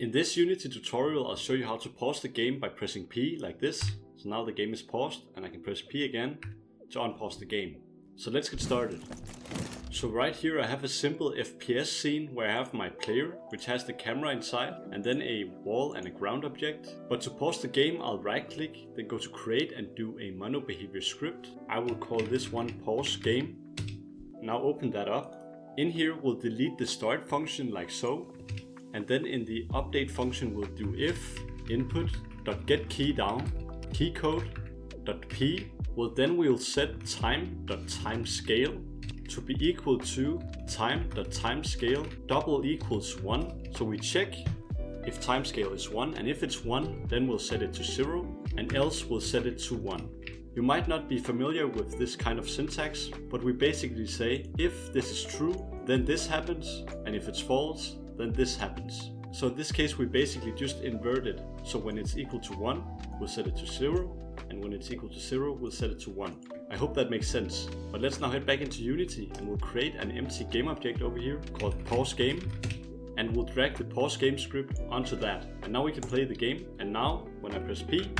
In this Unity tutorial, I'll show you how to pause the game by pressing P like this. So now the game is paused and I can press P again to unpause the game. So let's get started. So right here I have a simple FPS scene where I have my player, which has the camera inside, and then a wall and a ground object. But to pause the game, I'll right click, then go to create and do a mono behavior script. I will call this one pause game. Now open that up. In here we'll delete the start function like so. And then in the update function we'll do if input.getKeyDown keycode.p. Well, then we'll set time.timescale to be equal to time.timescale double equals 1. So we check if timescale is 1, and if it's 1 then we'll set it to 0, and else we'll set it to 1. You might not be familiar with this kind of syntax, but we basically say if this is true then this happens, and if it's false then this happens. So in this case we basically just invert it. So when it's equal to 1 we'll set it to 0, and when it's equal to 0 we'll set it to 1. I hope that makes sense. But let's now head back into Unity and we'll create an empty game object over here called pause game, and we'll drag the pause game script onto that. And now we can play the game, and now when I press P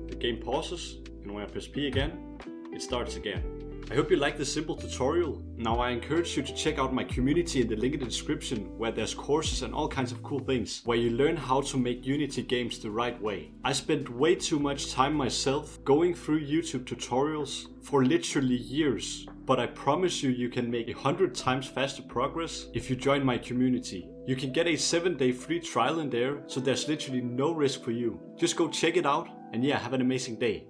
the game pauses, and when I press P again it starts again. I hope you liked this simple tutorial. Now I encourage you to check out my community in the link in the description, where there's courses and all kinds of cool things, where you learn how to make Unity games the right way. I spent way too much time myself going through YouTube tutorials for literally years, but I promise you, you can make 100 times faster progress if you join my community. You can get a 7-day free trial in there, so there's literally no risk for you. Just go check it out, and yeah, have an amazing day.